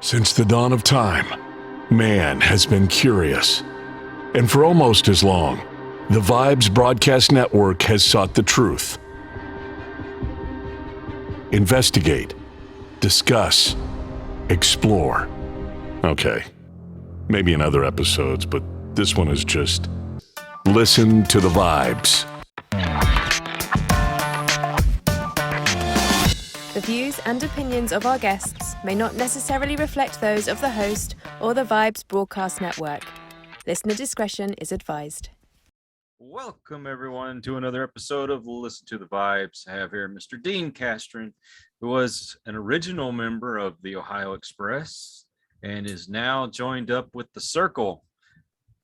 Since the dawn of time, man has been curious. And for almost as long, the Vibes Broadcast Network has sought the truth. Investigate, discuss, explore. Okay, maybe in other episodes, but this one is just listen to the vibes. The views and opinions of our guests may not necessarily reflect those of the host or the Vibes Broadcast Network. Listener discretion is advised. Welcome, everyone, to another episode of Listen to the Vibes. I have here Mr. Dean Kastran, who was an original member of the Ohio Express and is now joined up with the Cyrkle.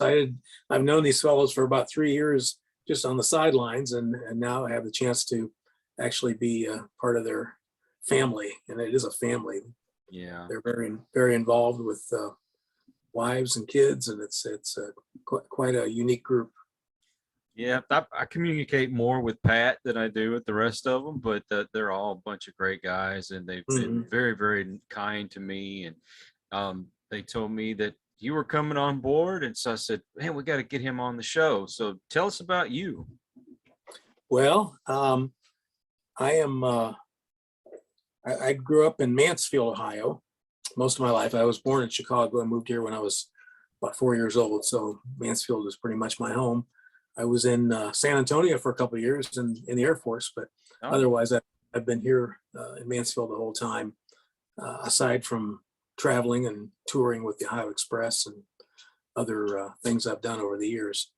I've known these fellows for about 3 years just on the sidelines, and now I have the chance to actually be part of their family, and it is a family. Yeah, they're very involved with wives and kids, and it's quite a unique group. Yeah, I communicate more with Pat than I do with the rest of them, but they're all a bunch of great guys, and they've been very, very kind to me. And they told me that you were coming on board, and so I said, man, we got to get him on the show. So tell us about you. Well, I am. I grew up in Mansfield, Ohio, most of my life. I was born in Chicago. I moved here when I was about 4 years old, so Mansfield was pretty much my home. I was in San Antonio for a couple of years in the Air Force, but otherwise I've been here in Mansfield the whole time, aside from traveling and touring with the Ohio Express and other things I've done over the years.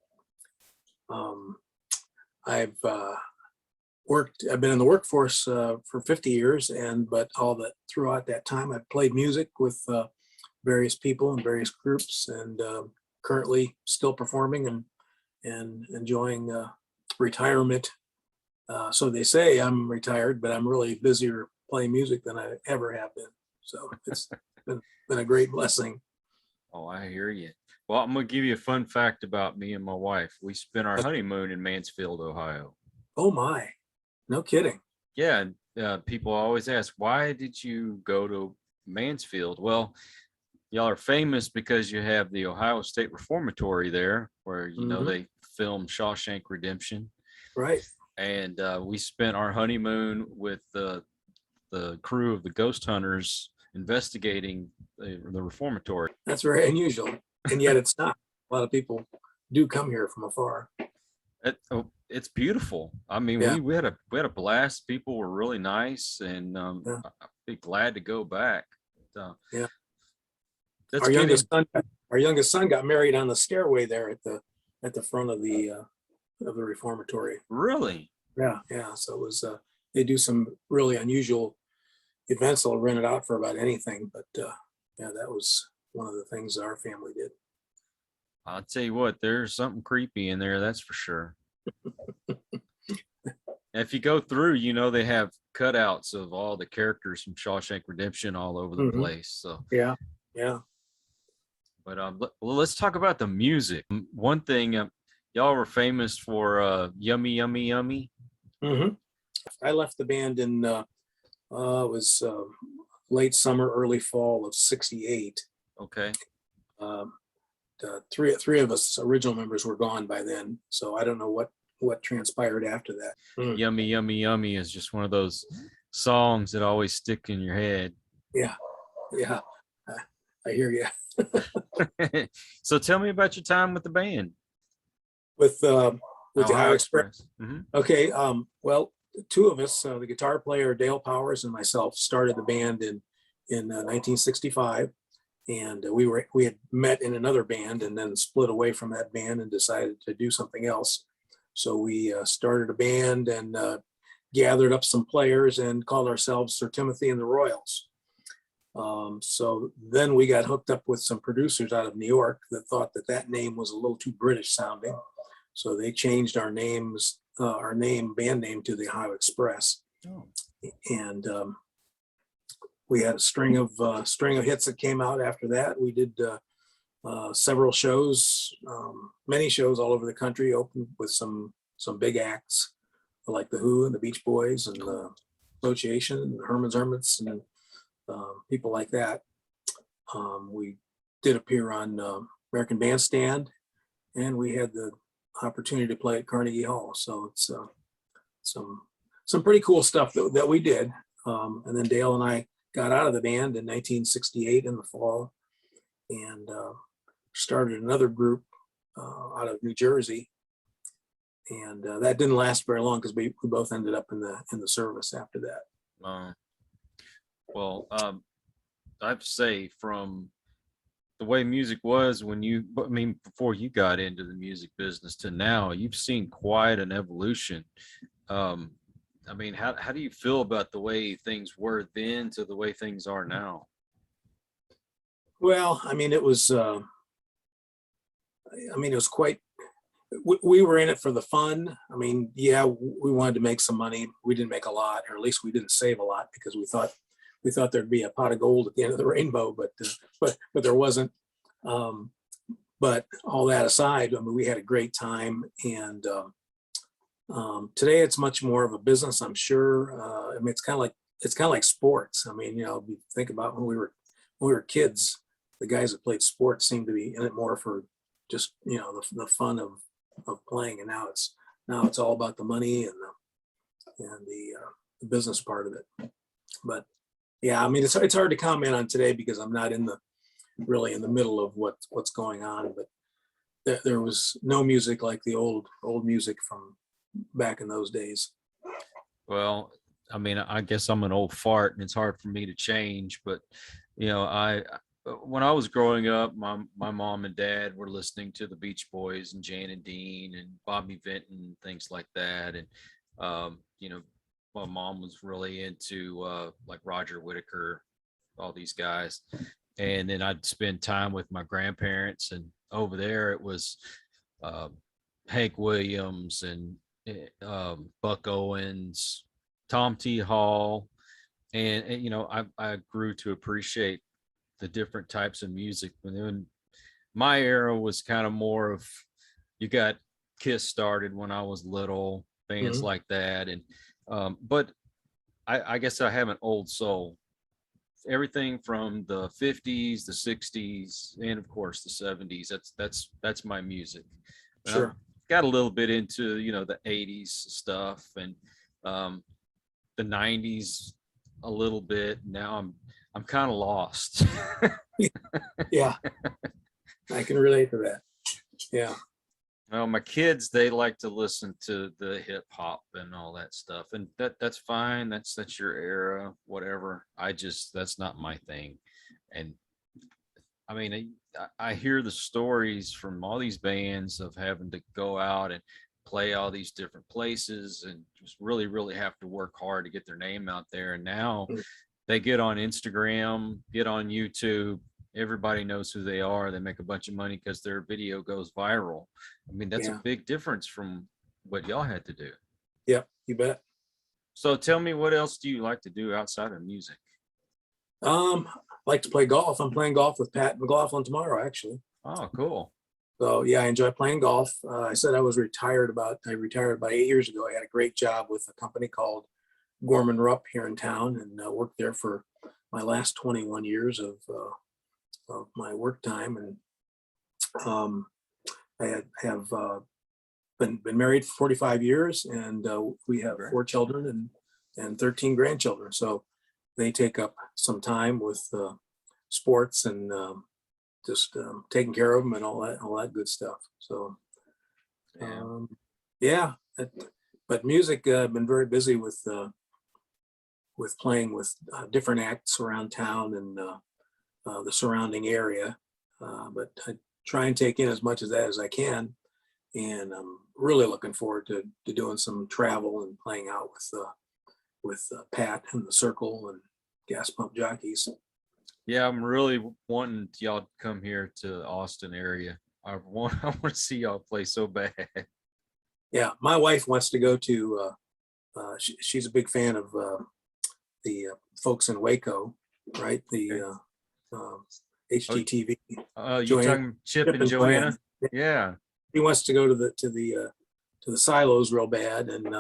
I've been in the workforce for 50 years, but throughout that time, I've played music with various people and various groups, and currently still performing and enjoying retirement. So they say I'm retired, but I'm really busier playing music than I ever have been. So it's been a great blessing. Oh, I hear you. Well, I'm going to give you a fun fact about me and my wife. We spent our honeymoon in Mansfield, Ohio. Oh my, no kidding. Yeah, people always ask, why did you go to Mansfield? Well, y'all are famous because you have the Ohio State Reformatory there, where, you know, they filmed Shawshank Redemption. Right. And we spent our honeymoon with the crew of the Ghost Hunters investigating the Reformatory. That's very unusual, and yet it's not. A lot of people do come here from afar. It's beautiful. I mean, yeah. we had a blast. People were really nice, and I'd be glad to go back. Yeah. Our youngest son got married on the stairway there at the front of the Reformatory. Really? Yeah. So it was they do some really unusual events. They'll rent it out for about anything, but that was one of the things our family did. I'll tell you what, there's something creepy in there, that's for sure. If you go through, you know, they have cutouts of all the characters from Shawshank Redemption all over the place. So yeah. But well, let's talk about the music. One thing, y'all were famous for Yummy Yummy Yummy. I left the band in it was late summer, early fall of '68. Okay. Three of us original members were gone by then, so I don't know what transpired after that. Yummy Yummy Yummy is just one of those songs that always stick in your head. Yeah, I hear you. So tell me about your time with the band. With the Ohio Express. Okay, well, two of us, the guitar player Dale Powers and myself, started the band in 1965. And we had met in another band and then split away from that band and decided to do something else. So we started a band and gathered up some players and called ourselves Sir Timothy and the Royals. So then we got hooked up with some producers out of New York that thought that name was a little too British sounding. So they changed our band name to the Ohio Express. And we had a string of hits that came out after that. We did several shows, many shows all over the country, opened with some big acts like the Who and the Beach Boys and the Association and the Herman's Hermits and people like that. We did appear on American Bandstand, and we had the opportunity to play at Carnegie Hall. So it's some pretty cool stuff that we did. And then Dale and I got out of the band in 1968 in the fall, and started another group out of New Jersey. And that didn't last very long because we both ended up in the service after that. Well, I have to say, from the way music was before you got into the music business to now, you've seen quite an evolution. How do you feel about the way things were then to the way things are now? Well, it was quite, we were in it for the fun. We wanted to make some money. We didn't make a lot, or at least we didn't save a lot, because we thought there'd be a pot of gold at the end of the rainbow, but there wasn't. But all that aside, we had a great time, and today it's much more of a business, I'm sure. It's kind of like sports. You think about when we were kids, the guys that played sports seemed to be in it more for just the fun of playing, and now it's all about the money and the business part of it. But yeah, it's hard to comment on today because I'm not really in the middle of what's going on. But there was no music like the old music from back in those days. Well, I guess I'm an old fart and it's hard for me to change, but when I was growing up, my mom and dad were listening to the Beach Boys and Jan and Dean and Bobby Vinton, things like that. And, my mom was really into like Roger Whittaker, all these guys. And then I'd spend time with my grandparents, and over there it was Hank Williams and Buck Owens, Tom T. Hall. And I grew to appreciate the different types of music. And then my era was kind of more of, you got Kiss started when I was little, bands like that. And but I guess I have an old soul. Everything from the 50s, the 60s, and of course the 70s. That's my music. Sure. Got a little bit into the 80s stuff, and the 90s a little bit. Now I'm kind of lost. Yeah, I can relate to that. Yeah. Well, my kids, they like to listen to the hip hop and all that stuff, and that's fine. That's your era, whatever. That's not my thing. And I hear the stories from all these bands of having to go out and play all these different places and just really, really have to work hard to get their name out there. And now they get on Instagram, get on YouTube. Everybody knows who they are. They make a bunch of money because their video goes viral. That's a big difference from what y'all had to do. Yeah, you bet. So tell me, what else do you like to do outside of music? I like to play golf. I'm playing golf with Pat McLaughlin tomorrow, actually. Oh, cool. So yeah, I enjoy playing golf. I said I retired about 8 years ago. I had a great job with a company called Gorman Rupp here in town, and worked there for my last 21 years of my work time. And I have been married for 45 years, and we have 4 children and 13 grandchildren. So they take up some time with sports and just taking care of them and all that good stuff. So but music, I've been very busy with playing with different acts around town and the surrounding area, but I try and take in as much of that as I can, and I'm really looking forward to doing some travel and playing out with Pat and the Cyrkle and Gas Pump Jockeys. Yeah, I'm really wanting y'all to come here to the Austin area. I want to see y'all play so bad. Yeah, my wife wants to go to. She's a big fan of the folks in Waco, right? The HGTV. You're talking Chip and Joanna? Yeah. He wants to go to the silos real bad, and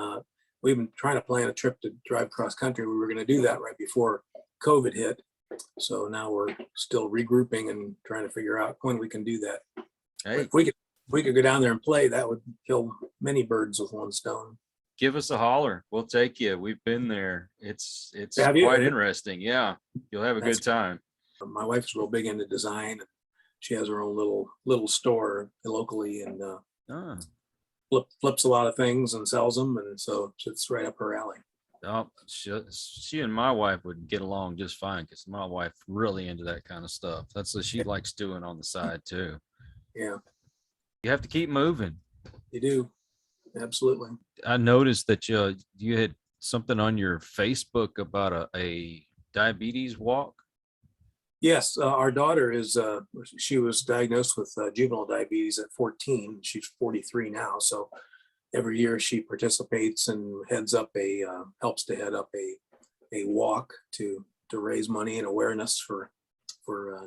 we've been trying to plan a trip to drive cross country. We were going to do that right before COVID hit, So now we're still regrouping and trying to figure out when we can do that. Hey, If we could go down there and play, that would kill many birds with one stone. give us a holler. We'll take you. We've been there. It's Have you? quite interesting. Yeah, you'll have a good time. My wife's real big into design. She has her own little store locally and flips a lot of things and sells them, and so it's right up her alley. Oh, she and my wife would get along just fine because my wife really into that kind of stuff. That's what she likes doing on the side too. Yeah, You have to keep moving. you do. Absolutely. I noticed that you had something on your Facebook about a diabetes walk. Yes, our daughter she was diagnosed with juvenile diabetes at 14. She's 43 now. So every year she participates and helps to head up a walk to raise money and awareness for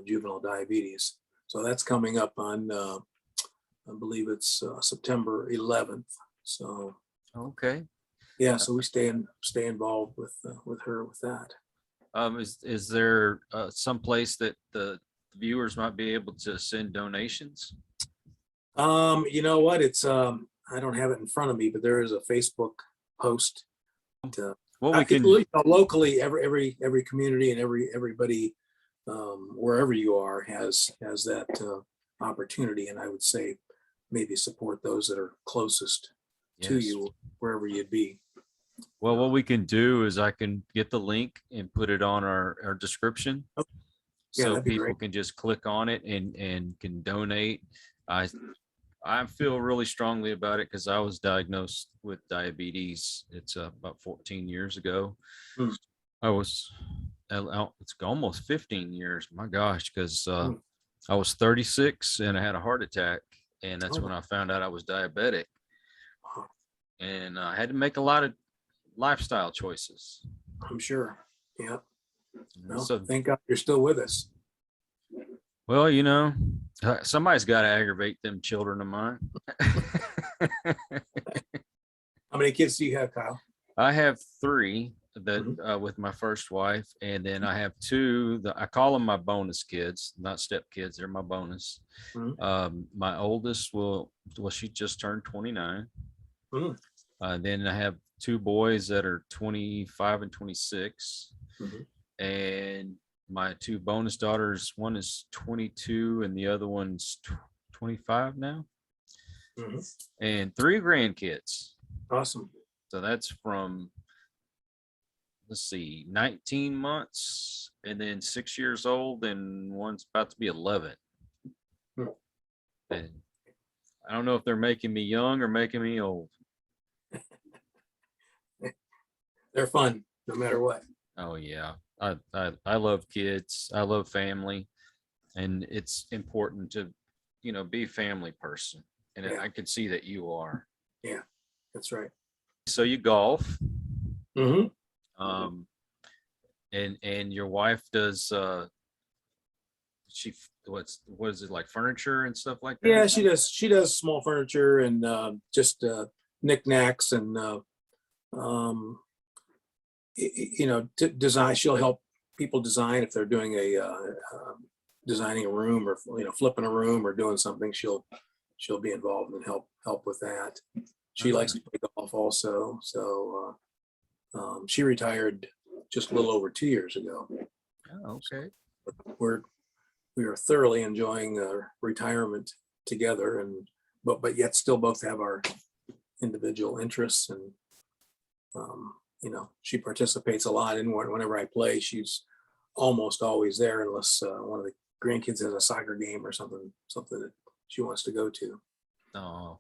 juvenile diabetes. So that's coming up on, I believe it's September 11th. So, Okay. yeah, so we stay involved with her with that. Is there some place that the viewers might be able to send donations? You know what? It's I don't have it in front of me, but there is a Facebook post. Well, we can Locally, every community and everybody wherever you are has that opportunity, and I would say maybe support those that are closest to Yes. you wherever you'd be. Well, what we can do is I can get the link and put it on our description. Oh, yeah, So that'd be people great. can just click on it and can donate. I feel really strongly about it because I was diagnosed with diabetes. It's about 14 years ago. Hmm. It's almost 15 years. My gosh, because Hmm. I was 36 and I had a heart attack. And that's Oh. when I found out I was diabetic. Wow. And I had to make a lot of lifestyle choices. I'm sure. Yeah. Well, So, thank God you're still with us. well, somebody's got to aggravate them children of mine. How many kids do you have, Kyle? I have 3 that with my first wife, and then I have 2 that I call them my bonus kids, not step kids. They're my bonus. Mhm. My oldest she just turned 29. Mhm. Then I have 2 boys that are 25 and 26. Mhm. And my 2 bonus daughters, one is 22 and the other one's 25 now. Mhm. And 3 grandkids. Awesome. So that's from, let's see, 19 months and then 6 years old, and one's about to be 11. Hmm. And I don't know if they're making me young or making me old. They're fun no matter what. Oh yeah. I love kids. I love family. And it's important to, be a family person. And Yeah. I can see that you are. Yeah, that's right. So you golf. Mm-hmm. And your wife does what is it, like furniture and stuff like that? Yeah, she does small furniture and just knickknacks and design. She'll help people design if they're doing designing a room or flipping a room or doing something. She'll be involved and help with that. She likes to play golf also. So she retired just a little over 2 years ago. Oh, okay. We are thoroughly enjoying retirement together, but yet still both have our individual interests, and she participates a lot in whenever I play. She's almost always there unless one of the grandkids has a soccer game or something that she wants to go to. Oh,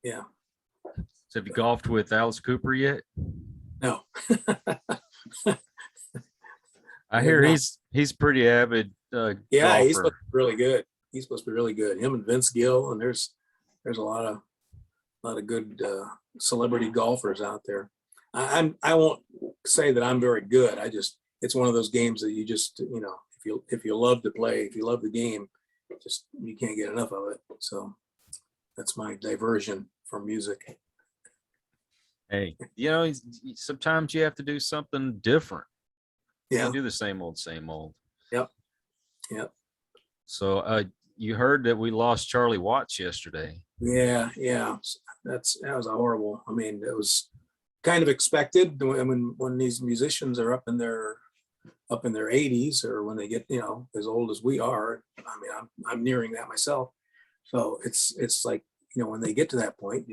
yeah. So have you golfed with Alice Cooper yet? No. I hear he's pretty avid. Yeah, golfer. he's supposed to be really good. He's supposed to be really good. Him and Vince Gill, and there's a lot of good celebrity golfers out there. I won't say that I'm very good. It's one of those games that you just if you love to play, if you love the game, you can't get enough of it. So that's my diversion from music. Hey, sometimes you have to do something different. You Yeah. can't do the same old. Yep. Yep. So you heard that we lost Charlie Watts yesterday. Yeah. That was a horrible. I mean, it was kind of expected when these musicians are up in their 80s, or when they get, as old as we are. I mean, I'm nearing that myself. So it's like, when they get to that point,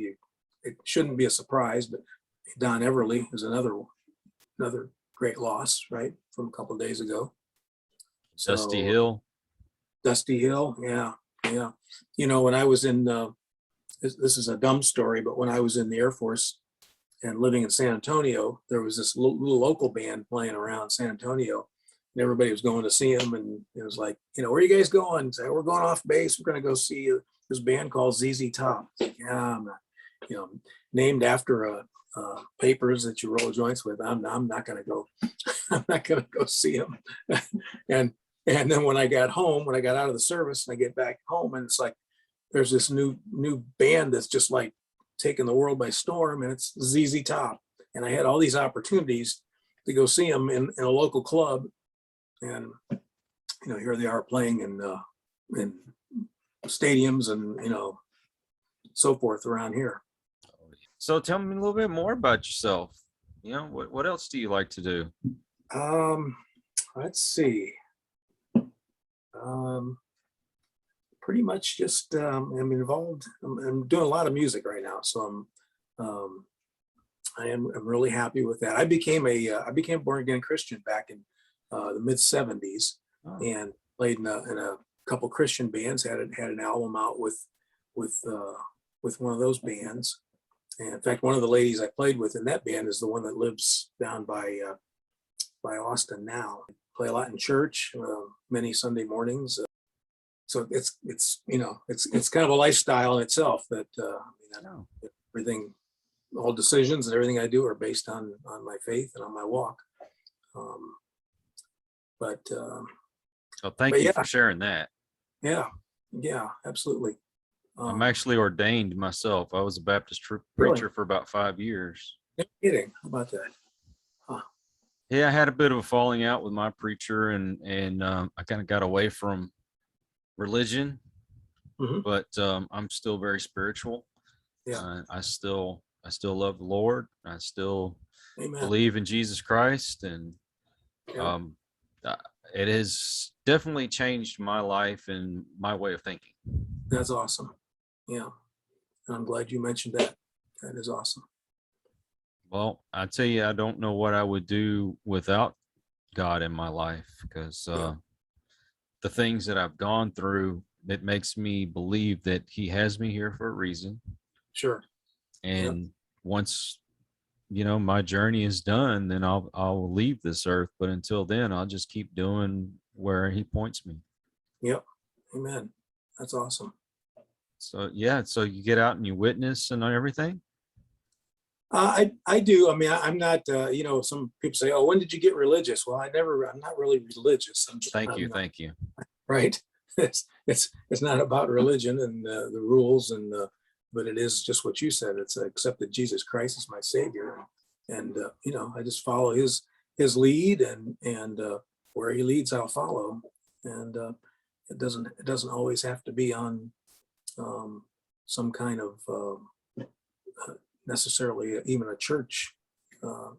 it shouldn't be a surprise. But Don Everly is another great loss, right, from a couple of days ago. Dusty Hill. Yeah. When I was in, this is a dumb story, but when I was in the Air Force and living in San Antonio, there was this little local band playing around San Antonio, and everybody was going to see them. And it was like, where are you guys going? So, we're going off base. We're going to go see this band called ZZ Top. Yeah, I'm not, named after papers that you roll joints with. I'm not going to go. I'm not going to go see them. And then when I got home, when I got out of the service, and I get back home, and it's like, there's this new band that's just like taking the world by storm, and it's ZZ Top. And I had all these opportunities to go see them in a local club, and here they are playing in stadiums and so forth around here. So tell me a little bit more about yourself. What else do you like to do? Let's see. Pretty much just I'm involved. I'm doing a lot of music right now, so I'm really happy with that. I became a born again Christian back in the mid '70s, and played in a couple Christian bands. Had an album out with one of those bands. And in fact, one of the ladies I played with in that band is the one that lives down by Austin now. I play a lot in church, many Sunday mornings. So it's kind of a lifestyle in itself that everything, all decisions and everything I do are based on my faith and on my walk. So thank you for sharing that. Yeah, absolutely. I'm actually ordained myself. I was a Baptist preacher for about 5 years. No kidding. How about that? Huh. Yeah, I had a bit of a falling out with my preacher, and I kind of got away from religion, but I'm still very spiritual. Yeah. I still love the Lord. I still Amen. believe in Jesus Christ, and it has definitely changed my life and my way of thinking. That's awesome. Yeah. I'm glad you mentioned that. That is awesome. Well, I tell you, I don't know what I would do without God in my life, because the things that I've gone through, it makes me believe that he has me here for a reason. Sure. And once, my journey is done, then I'll leave this earth. But until then, I'll just keep doing where he points me. Yep. Amen. That's awesome. So, so you get out and you witness and everything? I do. I mean, I'm not, some people say, oh, when did you get religious? Well, I'm not really religious. Thank you. Right. It's not about religion and the rules, but it is just what you said. It's accepted Jesus Christ as my Savior. And, I just follow his lead, and where he leads, I'll follow. And it doesn't always have to be on some kind of necessarily even a church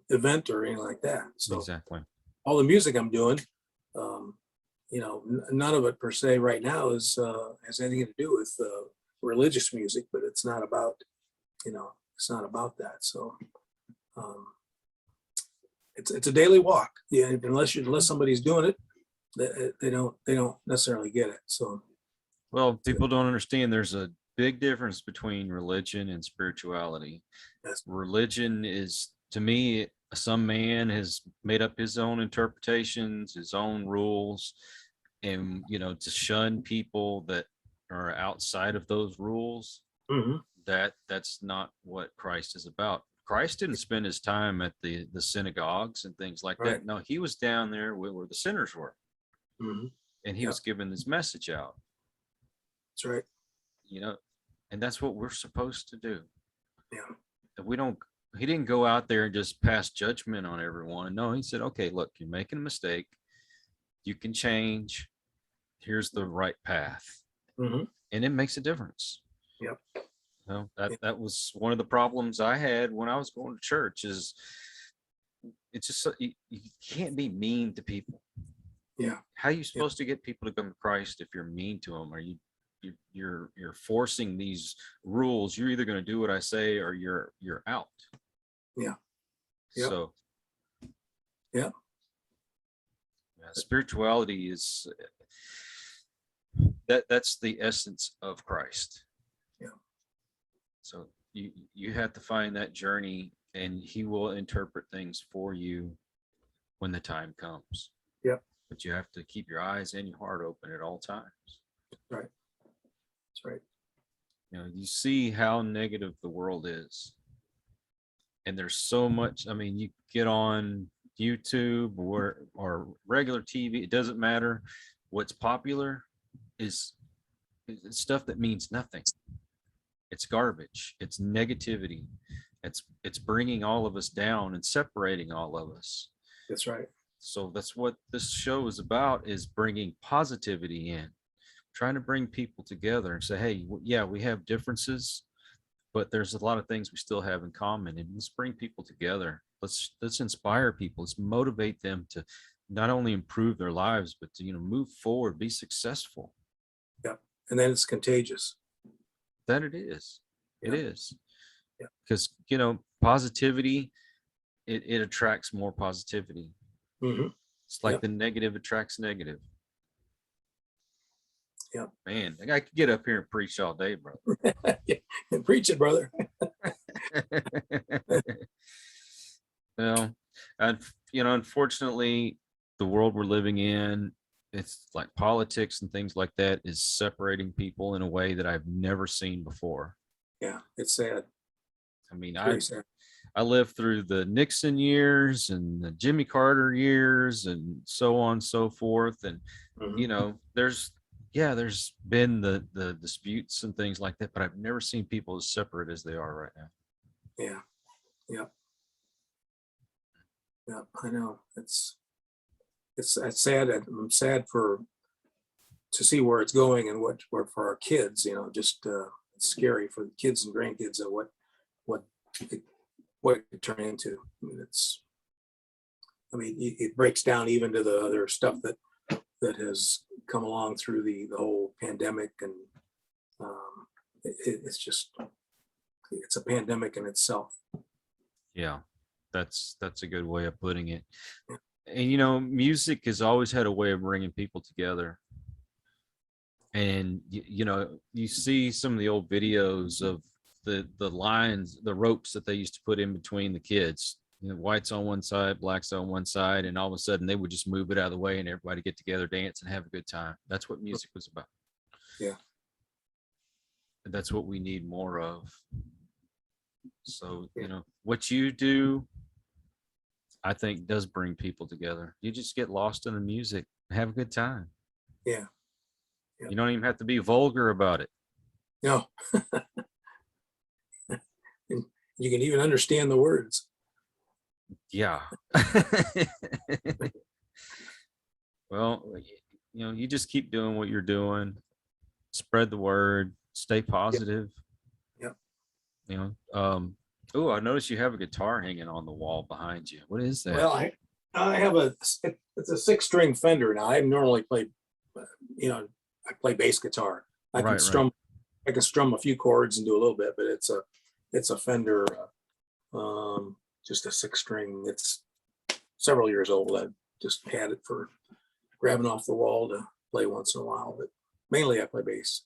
event or anything like that. So exactly. All the music I'm doing, none of it per se right now has anything to do with religious music, but it's not about that. So it's a daily walk. Yeah, unless somebody's doing it, they don't necessarily get it. So, well, people don't understand there's a big difference between religion and spirituality. Yes. Religion is, to me, some man has made up his own interpretations, his own rules, and to shun people that are outside of those rules. That's not what Christ is about. Christ didn't spend his time at the synagogues and things like that. No, he was down there where the sinners were, and he was giving this message out. That's right. And that's what we're supposed to do. Yeah. He didn't go out there and just pass judgment on everyone. No, he said, okay, look, you're making a mistake. You can change. Here's the right path. And it makes a difference. Yep. You know, that was one of the problems I had when I was going to church. Is it's just you can't be mean to people. Yeah. How are you supposed to get people to come to Christ if you're mean to them? Are you're forcing these rules? You're either going to do what I say or you're out. Yeah. Yep. So yeah, spirituality is that's the essence of Christ. Yeah. So you have to find that journey, and he will interpret things for you when the time comes. Yep. But you have to keep your eyes and your heart open at all times. Right. That's right. You know, you see how negative the world is. And there's so much, I mean, you get on YouTube or regular TV, it doesn't matter. What's popular is stuff that means nothing. It's garbage. It's negativity. It's bringing all of us down and separating all of us. That's right. So that's what this show is about, is bringing positivity in, trying to bring people together and say, hey, yeah, we have differences, but there's a lot of things we still have in common, and let's bring people together. Let's inspire people. Let's motivate them to not only improve their lives, but to, you know, move forward, be successful. Yeah. And then it's contagious. That it is. It is. Yeah. Because, you know, positivity, it attracts more positivity. It's like the negative attracts negative. Yeah. Man, I could get up here and preach all day, brother. And preach it, brother. Well, and you know, unfortunately, the world we're living in, it's like politics and things like that is separating people in a way that I've never seen before. Yeah, it's sad. I mean, Sad. I lived through the Nixon years and the Jimmy Carter years and so on and so forth. And, you know, there's been the disputes and things like that, but I've never seen people as separate as they are right now. Yeah. Yeah. Yeah, I know. It's sad. I'm sad to see where it's going and what for our kids, you know, just it's scary for the kids and grandkids and what it could turn into. I mean, it breaks down even to the other stuff that has come along through the whole pandemic, and it's a pandemic in itself. Yeah, that's a good way of putting it. And you know, music has always had a way of bringing people together. And you know, you see some of the old videos of the lines, the ropes that they used to put in between the kids. You know, whites on one side, blacks on one side, and all of a sudden they would just move it out of the way and everybody get together, dance, and have a good time. That's what music was about. Yeah. And that's what we need more of. So, you know, what you do, I think, does bring people together. You just get lost in the music and have a good time. Yeah. You don't even have to be vulgar about it. No. You can even understand the words. Yeah. Well, you know, you just keep doing what you're doing, spread the word, stay positive. Yep. You know, oh, I noticed you have a guitar hanging on the wall behind you. What is that? Well, I have it's a 6-string Fender now. I normally play, you know, I play bass guitar. I can strum a few chords and do a little bit, but it's a Fender, just a 6-string. It's several years old. I just had it for grabbing off the wall to play once in a while, but mainly I play bass.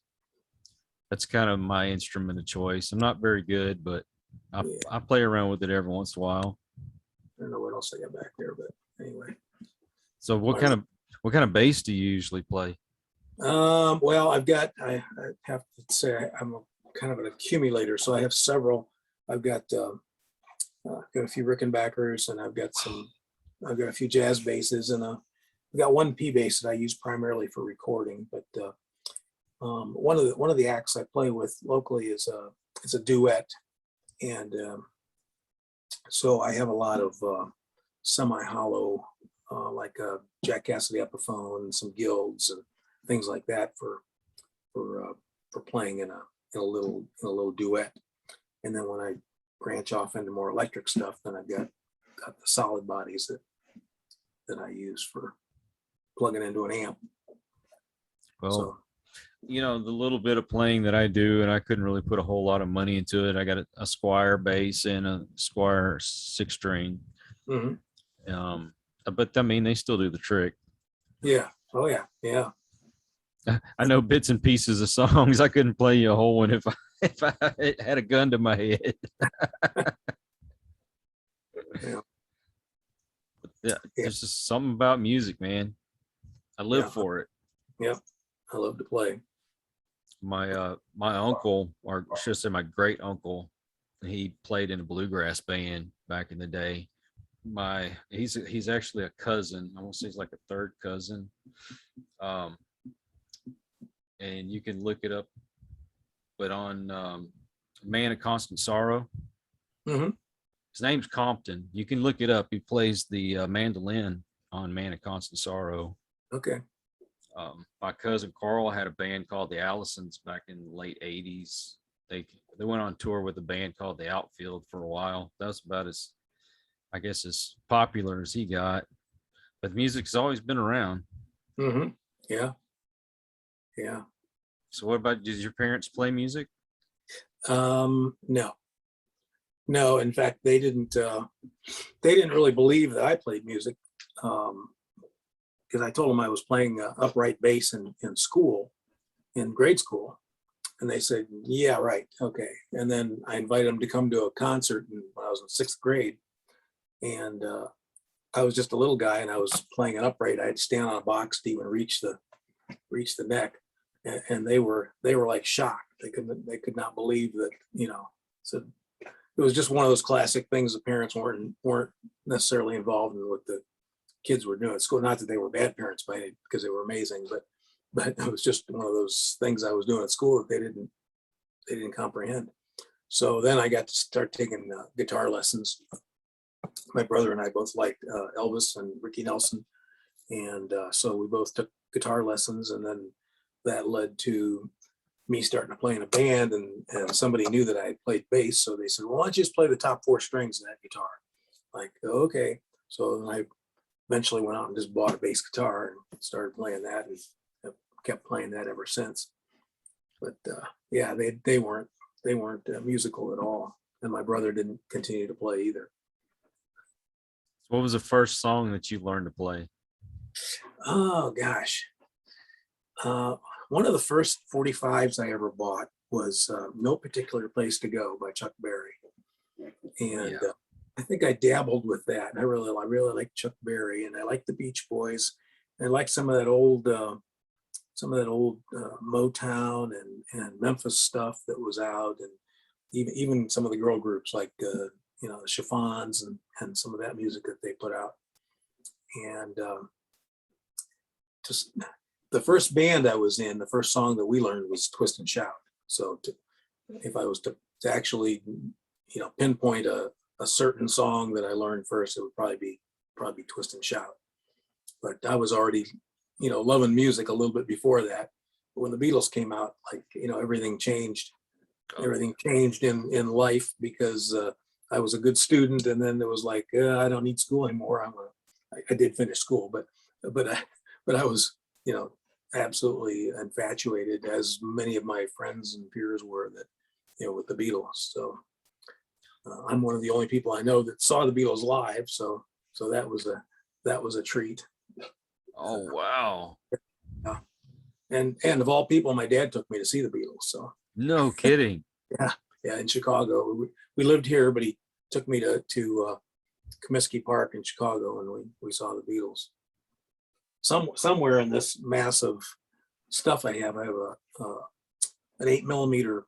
That's kind of my instrument of choice. I'm not very good, but I play around with it every once in a while. I don't know what else I got back there, but anyway. So what kind of bass do you usually play? Well, I have to say I'm kind of an accumulator, so I have several. I've got a few Rickenbackers, and I've got a few jazz basses, and I've got one P bass that I use primarily for recording. But one of the acts I play with locally is a duet, and so I have a lot of semi-hollow like a Jack Cassidy Epiphone and some guilds and things like that for playing in a little duet. And then when I branch off into more electric stuff, then I've got the solid bodies that I use for plugging into an amp. Well, so, the little bit of playing that I do, and I couldn't really put a whole lot of money into it. I got a Squire bass and a Squire 6-string. But I mean, they still do the trick. Yeah. Oh yeah. Yeah. I know bits and pieces of songs. I couldn't play you a whole one if I had a gun to my head. Yeah. There's just something about music, man. I live for it. Yeah. I love to play. My uncle, or I should say my great uncle, he played in a bluegrass band back in the day. He's actually a cousin. I won't say he's like a third cousin. And you can look it up, but on Man of Constant Sorrow. His name's Compton. You can look it up. He plays the mandolin on Man of Constant Sorrow. Okay. My cousin Carl had a band called the Allisons back in the late 80s. They went on tour with a band called the Outfield for a while. That's about as popular as he got. But music's always been around. Yeah. Yeah. So what about, did your parents play music? No. In fact, they didn't really believe that I played music. Because I told them I was playing upright bass in school, in grade school. And they said, yeah, right. Okay. And then I invited them to come to a concert when I was in 6th grade. And I was just a little guy and I was playing an upright. I had to stand on a box to even reach the neck. And they were like shocked. They could not believe that, so it was just one of those classic things. The parents weren't necessarily involved in what the kids were doing at school. Not that they were bad parents by any, because they were amazing, but it was just one of those things I was doing at school that they didn't comprehend. So then I got to start taking guitar lessons. My brother and I both liked Elvis and Ricky Nelson, and so we both took guitar lessons, and then that led to me starting to play in a band, and somebody knew that I had played bass, so they said, well, why don't you just play the top 4 strings of that guitar? Like, okay. So then I eventually went out and just bought a bass guitar and started playing that, and I've kept playing that ever since. But yeah, they weren't musical at all, and my brother didn't continue to play either. What was the first song that you learned to play? Oh gosh. One of the first 45s I ever bought was No Particular Place to Go by Chuck Berry. And I think I dabbled with that. And I really like Chuck Berry, and I like the Beach Boys. And I like some of that old Motown and Memphis stuff that was out, and even some of the girl groups like the Chiffons and some of that music that they put out. And just the first band I was in, the first song that we learned was Twist and Shout. So if I was to actually, pinpoint a certain song that I learned first, it would probably be Twist and Shout. But I was already, loving music a little bit before that. But when the Beatles came out, everything changed. Everything changed in life, because I was a good student, and then it was like, I don't need school anymore. I did finish school, but I was, absolutely infatuated, as many of my friends and peers were, that, with the Beatles. So I'm one of the only people I know that saw the Beatles live. So that was a treat. Oh, wow. Yeah. And of all people, my dad took me to see the Beatles. So no kidding. Yeah, in Chicago. We lived here, but he took me to Comiskey Park in Chicago, and we saw the Beatles. Somewhere in this mass of stuff I have an 8mm.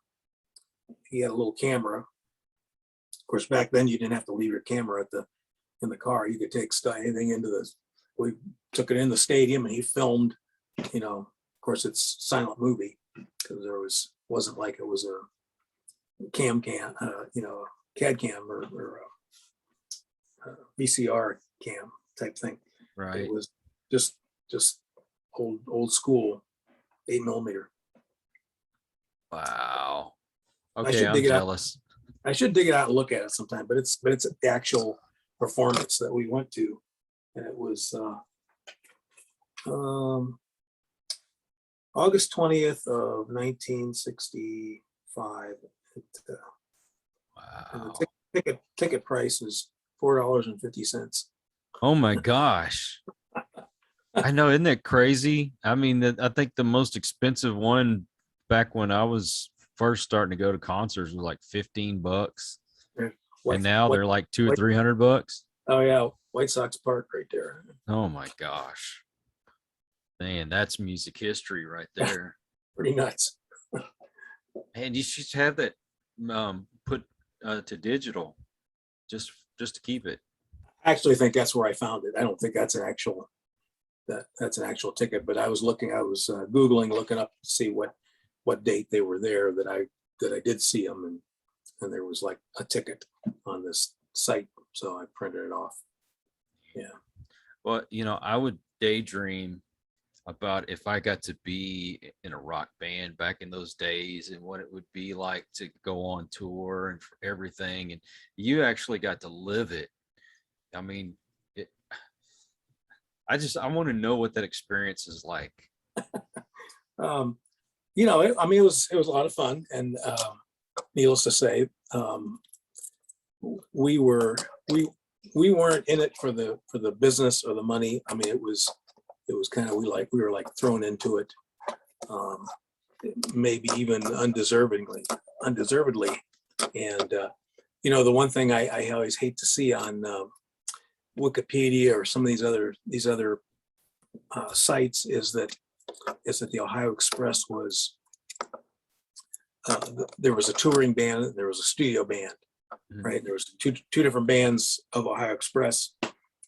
He had a little camera. Of course, back then you didn't have to leave your camera in the car. You could take anything into this. We took it in the stadium, and he filmed. Of course, it's silent movie, because wasn't like it was a CAD cam or VCR cam type thing. Right. It was just old school 8mm. Wow. I Okay, should I'm dig it out. jealous. I should dig it out and look at it sometime, but it's the actual performance that we went to, and it was August 20th of 1965. And Wow. the ticket price was $4.50. Oh my gosh. I know, isn't that crazy? I mean, I think the most expensive one back when I was first starting to go to concerts was like $15. And now they're like $200 or $300. Oh yeah, White Sox Park right there. Oh my gosh. Man, that's music history right there. Pretty nuts. And you should have that put to digital just to keep it. I actually think that's where I found it. I don't think that's an actual ticket, but I was Googling, looking up to see what date they were there that I did see them, and there was like a ticket on this site, so I printed it off. Yeah. Well, I would daydream about if I got to be in a rock band back in those days and what it would be like to go on tour and for everything. And you actually got to live it. I mean, I want to know what that experience is like. I mean, it was a lot of fun, and needless to say, we weren't in it for the business or the money. I mean, it was kind of, we were like thrown into it, maybe even undeservedly. And the one thing I always hate to see on Wikipedia or some of these other sites is that the Ohio Express was there was a touring band and there was a studio band, right? There was two different bands of Ohio Express,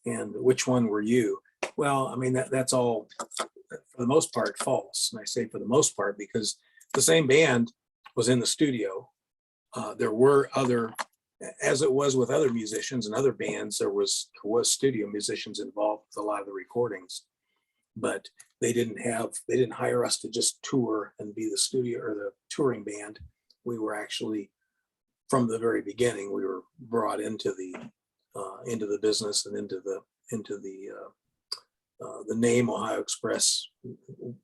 and which one were you? Well, I mean, that's all for the most part false, and I say for the most part because the same band was in the studio. There were other, as it was with other musicians and other bands, there was studio musicians involved with a lot of the recordings, but they didn't hire us to just tour and be the studio or the touring band. We were actually, from the very beginning, we were brought into the business and into the name Ohio Express.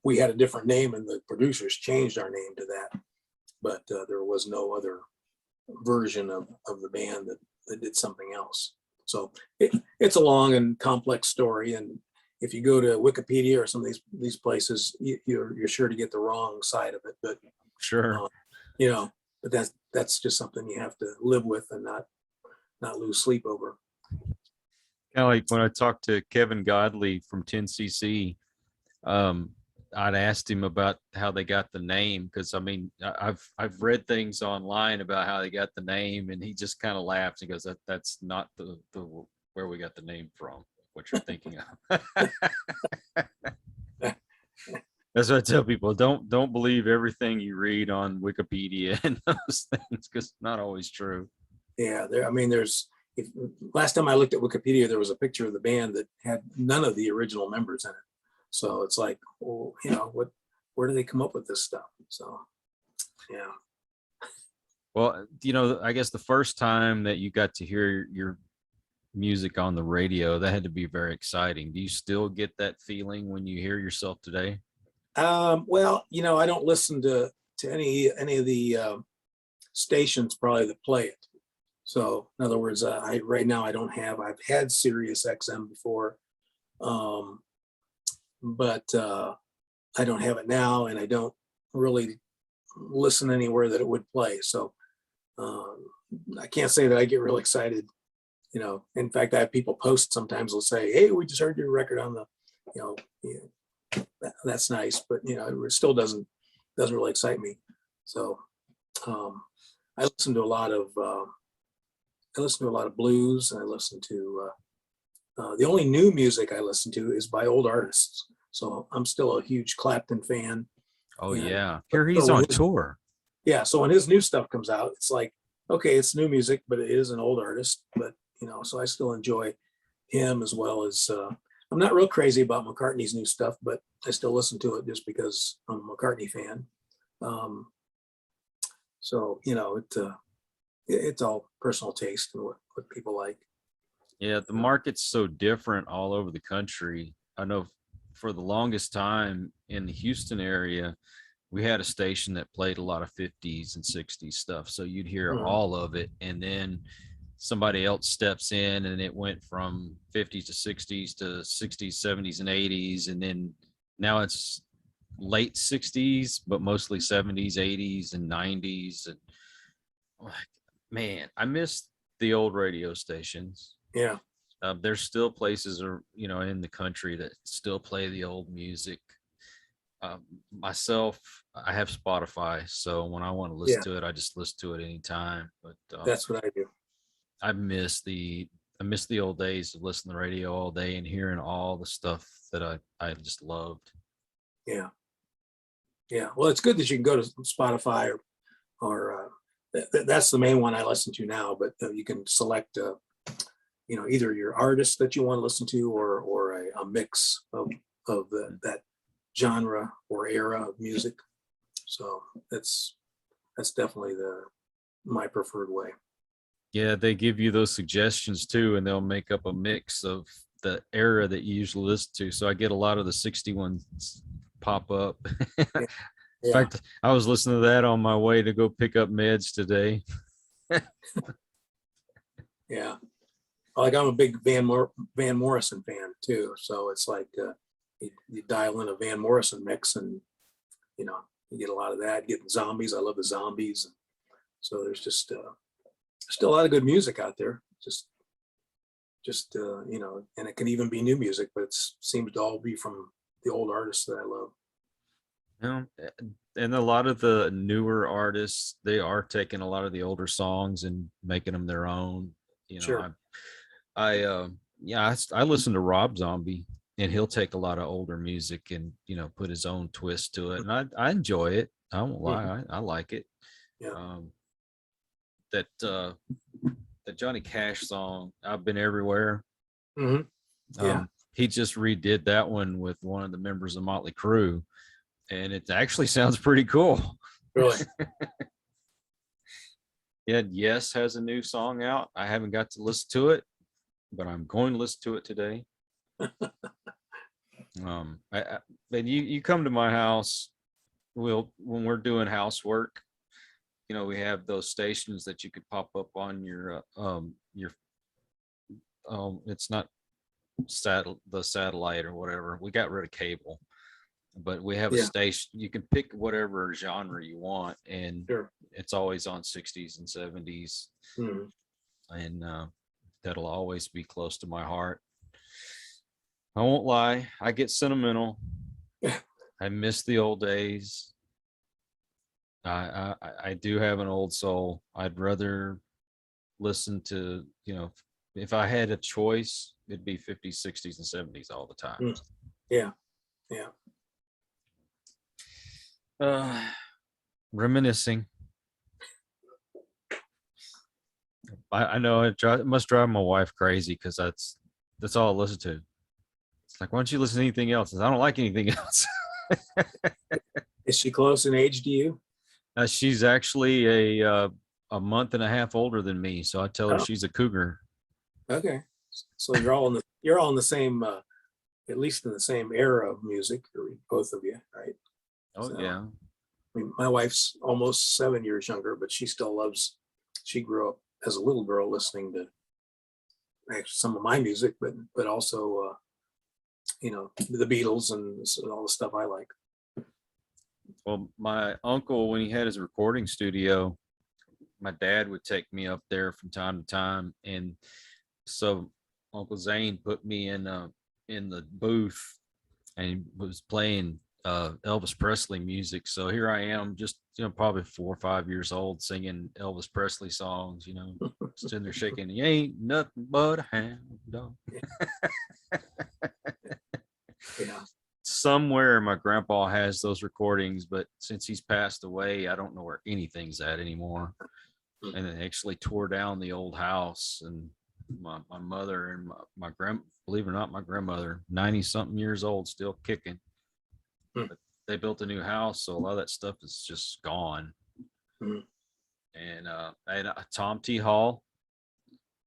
We had a different name, and the producers changed our name to that, but there was no other version of the band that did something else. So it's a long and complex story, and if you go to Wikipedia or some of these places, you're sure to get the wrong side of it. But Sure, but that's just something you have to live with and not lose sleep over. Kind of like when I talked to Kevin Godley from 10cc, I'd asked him about how they got the name, because I mean, I've read things online about how they got the name, and he just kind of laughs and goes, "That's not the where we got the name from. What you're thinking of." That's what I tell people. Don't believe everything you read on Wikipedia and those things, because it's not always true. Yeah, last time I looked at Wikipedia, there was a picture of the band that had none of the original members in it. So it's like, well, where do they come up with this stuff? So, yeah. Well, I guess the first time that you got to hear your music on the radio, that had to be very exciting. Do you still get that feeling when you hear yourself today? Well, I don't listen to any of the stations probably that play it. So in other words, right now I've had Sirius XM before, but I don't have it now, and I don't really listen anywhere that it would play. So I can't say that I get real excited. In fact, I have people post sometimes, will say, "Hey, we just heard your record on the," that's nice, but it still doesn't really excite me. So I listen to a lot of blues, and I listen to the only new music I listen to is by old artists. So I'm still a huge Clapton fan. Oh yeah, here he's on tour. Yeah, so when his new stuff comes out, it's like, okay, it's new music, but it is an old artist. But so I still enjoy him, as well as I'm not real crazy about McCartney's new stuff, but I still listen to it just because I'm a McCartney fan. So, you know, it's all personal taste and what people like. Yeah, the market's so different all over the country. I know for the longest time in the Houston area, we had a station that played a lot of 50s and 60s stuff. So you'd hear all of it. And then somebody else steps in and it went from 50s to 60s to 60s, 70s, and 80s. And then now it's late 60s, but mostly 70s, 80s, and 90s. And like, man, I miss the old radio stations. Yeah. There's still places, you know, in the country that still play the old music. Myself, I have Spotify, so when I want to listen to it, I just listen to it anytime. But that's what I do. I miss the old days of listening to the radio all day and hearing all the stuff that I just loved. Yeah. Well, it's good that you can go to Spotify or that's the main one I listen to now. But you can select, you know, either your artist that you want to listen to or a mix of that genre or era of music. So that's definitely my preferred way. Yeah, they give you those suggestions too, and they'll make up a mix of the era that you usually listen to. So I get a lot of the 60 ones pop up. In fact, I was listening to that on my way to go pick up meds today. Yeah. Like I'm a big Van Morrison fan too. So it's like you dial in a Van Morrison mix and, you know, you get a lot of that. Getting Zombies. I love the Zombies. So there's just still a lot of good music out there. Just you know, and it can even be new music, but it seems to all be from the old artists that I love. And a lot of the newer artists, they are taking a lot of the older songs and making them their own. You know, sure. I listen to Rob Zombie, and he'll take a lot of older music and, you know, put his own twist to it, and I enjoy it. I won't lie, I like it. Yeah. That Johnny Cash song, I've Been Everywhere. Yeah. He just redid that one with one of the members of Motley Crue, and it actually sounds pretty cool. Really? Yeah, Yes has a new song out. I haven't got to listen to it, but I'm going to listen to it today. But you come to my house, when we're doing housework, you know, we have those stations that you could pop up on your it's not the satellite or whatever. We got rid of cable, but we have a station. You can pick whatever genre you want, and it's always on 60s and 70s. And that'll always be close to my heart. I won't lie, I get sentimental. I miss the old days. I do have an old soul. I'd rather listen to, you know, if I had a choice, it'd be 50s, 60s, and 70s all the time. Yeah. Reminiscing. I know it must drive my wife crazy because that's all I listen to. It's like, why don't you listen to anything else? I don't like anything else. Is she close in age to you? She's actually a month and a half older than me, so I tell her she's a cougar. Okay, so you're all in the same, at least in the same era of music, or both of you, right? Oh, so, yeah. I mean, my wife's almost 7 years younger, but she still loves. She grew up as a little girl listening to actually some of my music, but also, you know, the Beatles and all the stuff I like. Well, my uncle, when he had his recording studio, my dad would take me up there from time to time, and so Uncle Zane put me in the booth and he was playing Elvis Presley music. So here I am, just, you know, probably 4 or 5 years old, singing Elvis Presley songs, you know, sitting there shaking, "You ain't nothing but a hound dog." Yeah. Somewhere my grandpa has those recordings, but since he's passed away, I don't know where anything's at anymore. And they actually tore down the old house, and my mother and my believe it or not, my grandmother, 90 something years old, still kicking. Hmm. But they built a new house, so a lot of that stuff is just gone. Hmm. And I had Tom T. Hall.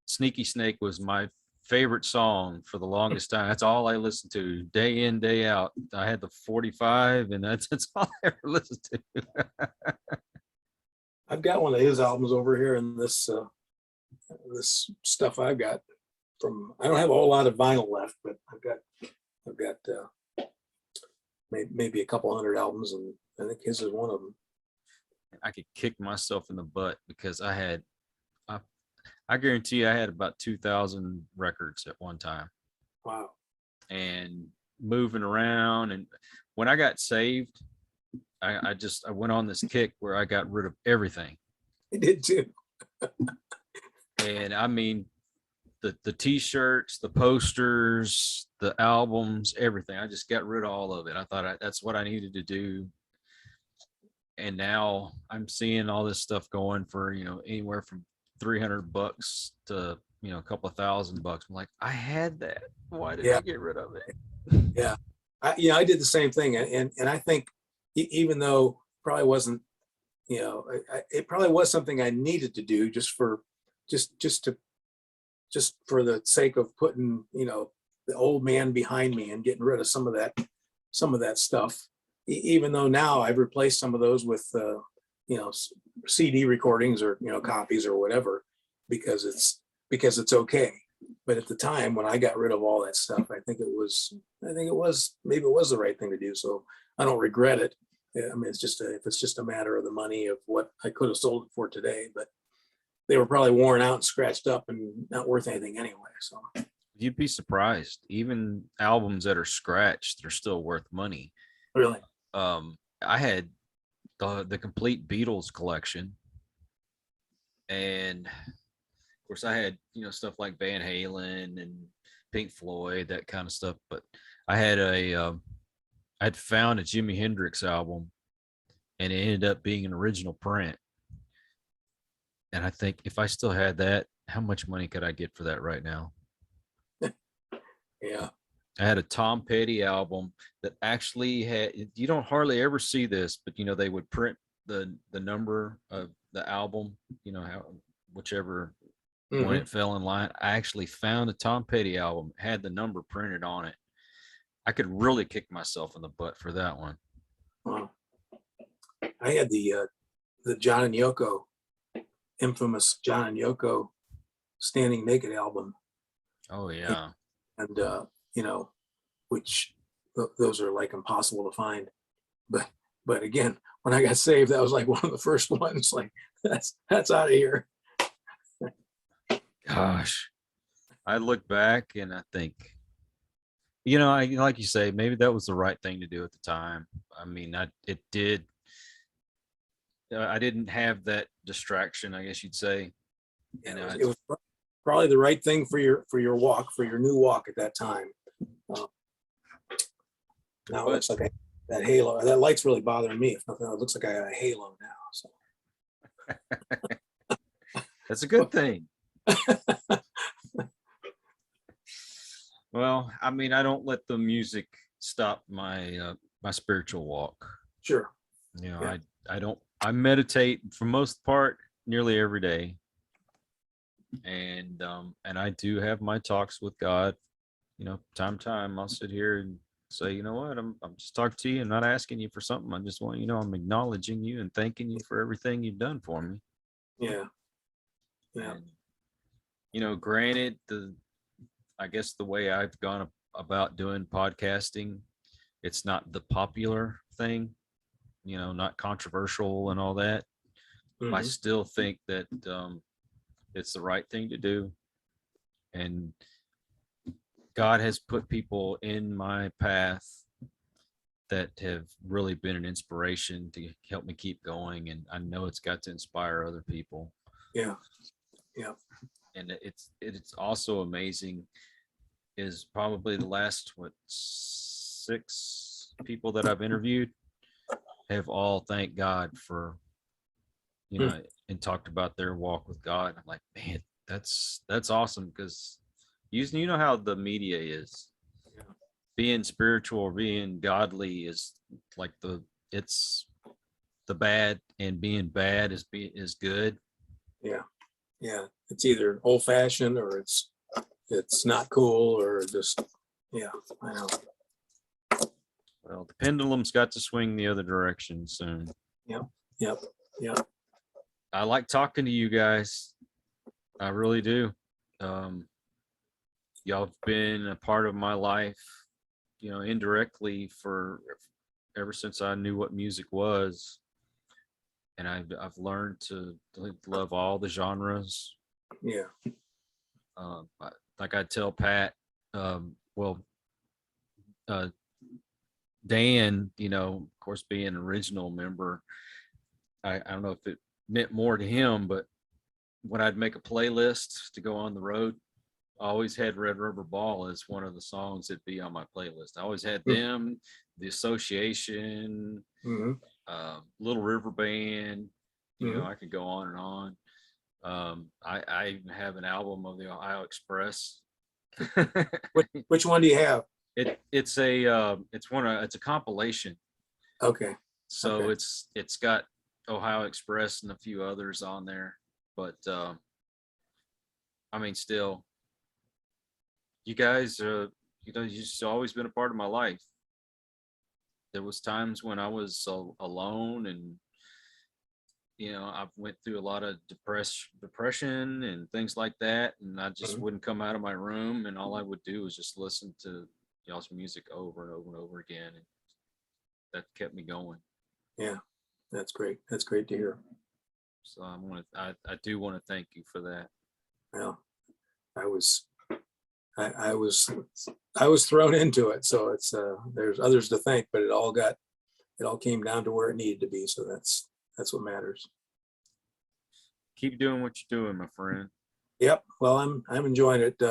Sneaky Snake was my favorite song for the longest time. That's all I listened to day in, day out. I had the 45, and that's all I ever listened to. I've got one of his albums over here in this this stuff I've got from. I don't have a whole lot of vinyl left, but I've got maybe a couple hundred albums, and I think his is one of them. I could kick myself in the butt because I guarantee you I had about 2,000 records at one time. Wow. And moving around. And when I got saved, I went on this kick where I got rid of everything. I did too. And I mean, the t-shirts, the posters, the albums, everything. I just got rid of all of it. I thought that's what I needed to do. And now I'm seeing all this stuff going for, anywhere from $300 to, a couple of $1,000. I'm like, I had that. Why did I get rid of it? Yeah. I did the same thing. And I think even though probably wasn't, it probably was something I needed to do just for the sake of putting, the old man behind me and getting rid of some of that stuff. Even though now I've replaced some of those with, CD recordings or, copies or whatever, because it's okay. But at the time when I got rid of all that stuff, I think it was maybe it was the right thing to do. So I don't regret it. I mean, if it's just a matter of the money of what I could have sold it for today, but they were probably worn out and scratched up and not worth anything anyway. So you'd be surprised. Even albums that are scratched, they're still worth money. Really? I had the complete Beatles collection, and of course I had stuff like Van Halen and Pink Floyd, that kind of stuff. But I had I'd found a Jimi Hendrix album, and it ended up being an original print. And I think if I still had that, how much money could I get for that right now? Yeah. I had a Tom Petty album that actually had, you don't hardly ever see this, but they would print the number of the album, whichever one it fell in line. I actually found a Tom Petty album, had the number printed on it. I could really kick myself in the butt for that one. Wow. I had the John and Yoko, infamous John and Yoko Standing Naked album. Oh yeah. And which those are like impossible to find. But again, when I got saved, that was like one of the first ones. Like that's out of here. Gosh, I look back and I think, I like you say, maybe that was the right thing to do at the time. I mean, I didn't have that distraction, I guess you'd say. It was probably the right thing for your new walk at that time. Now it looks like that halo. That light's really bothering me. If nothing, it looks like I got a halo now. So that's a good thing. Well, I mean, I don't let the music stop my my spiritual walk. Sure. Yeah. I meditate for most part nearly every day. And I do have my talks with God. Time to time I'll sit here and say, you know what, I'm just talking to you. I'm not asking you for something. I just want I'm acknowledging you and thanking you for everything you've done for me. Yeah. Yeah. And, granted, I guess the way I've gone about doing podcasting, it's not the popular thing, not controversial and all that. I still think that it's the right thing to do. And God has put people in my path that have really been an inspiration to help me keep going. And I know it's got to inspire other people. Yeah. Yeah. And it's also amazing is probably the last, 6 people that I've interviewed have all thanked God for, and talked about their walk with God. I'm like, man, that's awesome, because You know how the media is. Yeah. Being spiritual or being godly is like it's the bad, and being bad is good. Yeah. Yeah. It's either old fashioned or it's not cool or just, yeah, I know. Well, the pendulum's got to swing the other direction soon. Yep. I like talking to you guys. I really do. Y'all have been a part of my life, indirectly for ever since I knew what music was. And I've learned to love all the genres. Yeah. Like I tell Pat, Dan, of course, being an original member, I don't know if it meant more to him, but when I'd make a playlist to go on the road, I always had Red Rubber Ball as one of the songs that'd be on my playlist. I always had them, The Association, Little River Band. I could go on and on. I even have an album of the Ohio Express. Which one do you have? It's a compilation. Okay. So Okay. it's got Ohio Express and a few others on there, but I mean, still, you guys, you've just always been a part of my life. There was times when I was alone, and I went through a lot of depression and things like that, and I just wouldn't come out of my room, and all I would do was just listen to y'all's music over and over and over again, and that kept me going. Yeah, that's great. That's great to hear. So I do want to thank you for that. Well, I was thrown into it, so it's there's others to thank, but it all came down to where it needed to be. So that's what matters. Keep doing what you're doing, my friend. Yep. Well, I'm enjoying it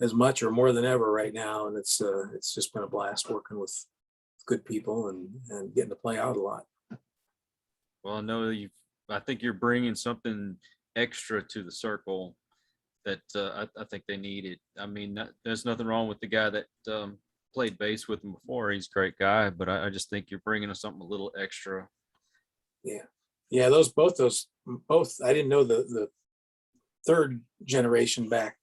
as much or more than ever right now, and it's just been a blast working with good people and getting to play out a lot. Well, I know I think you're bringing something extra to the circle that I think they needed. I mean, there's nothing wrong with the guy that played bass with him before. He's a great guy, but I just think you're bringing us something a little extra. Yeah. Both. I didn't know the third generation back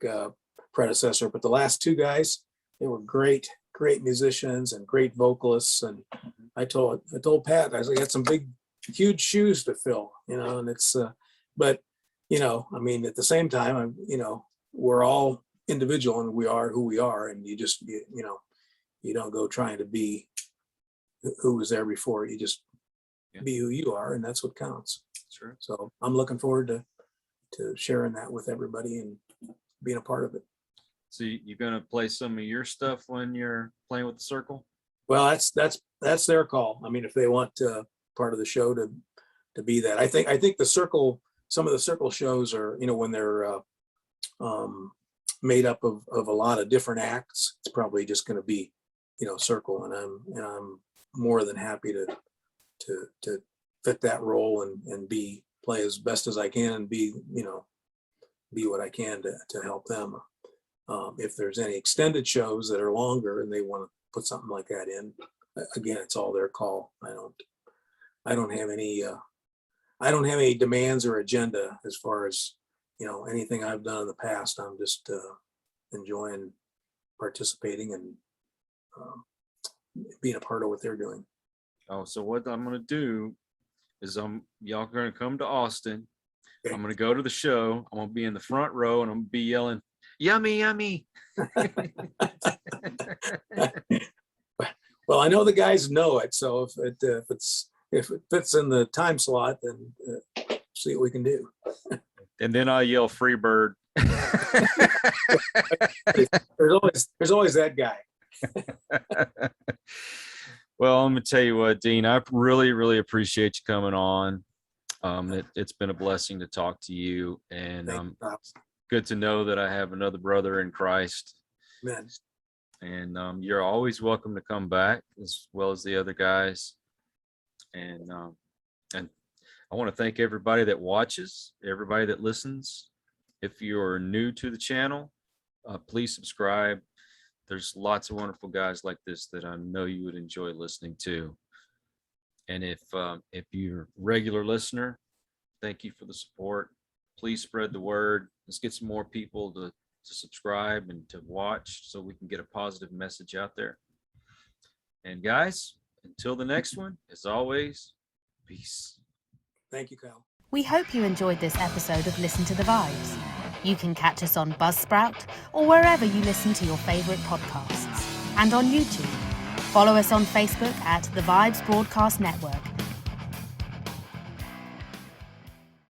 predecessor, but the last two guys, they were great musicians and great vocalists. And I told Pat, I got some huge shoes to fill, and it's but I mean, at the same time, we're all individual, and we are who we are, and you just you don't go trying to be who was there before. You just be who you are, and that's what counts. Sure. So I'm looking forward to sharing that with everybody and being a part of it. So you're going to play some of your stuff when you're playing with the Circle? Well, that's their call. I mean, if they want part of the show to be that, I think the Circle, some of the Circle shows are, when they're made up of a lot of different acts, it's probably just going to be, Circle, and I'm more than happy to fit that role and play as best as I can and be what I can to help them. If there's any extended shows that are longer and they want to put something like that in, again, it's all their call. I don't have any demands or agenda as far as, anything I've done in the past. I'm just enjoying participating and being a part of what they're doing. Oh, so what I'm going to do is y'all going to come to Austin. Okay. I'm going to go to the show. I'm going to be in the front row, and I'm going to be yelling, "Yummy, yummy." Well, I know the guys know it, so if it fits in the time slot, then see what we can do. And then I'll yell "Free Bird." There's always that guy. Well, I'm gonna tell you what, Dean, I really, really appreciate you coming on. It's been a blessing to talk to you, and good to know that I have another brother in Christ. Amen. And you're always welcome to come back, as well as the other guys. And I want to thank everybody that watches, everybody that listens. If you're new to the channel, please subscribe. There's lots of wonderful guys like this that I know you would enjoy listening to. And if you're a regular listener, thank you for the support. Please spread the word. Let's get some more people to subscribe and to watch so we can get a positive message out there. And guys, until the next one, as always, peace. Thank you, Kyle. We hope you enjoyed this episode of Listen to the Vibes. You can catch us on Buzzsprout or wherever you listen to your favourite podcasts. And on YouTube. Follow us on Facebook at The Vibes Broadcast Network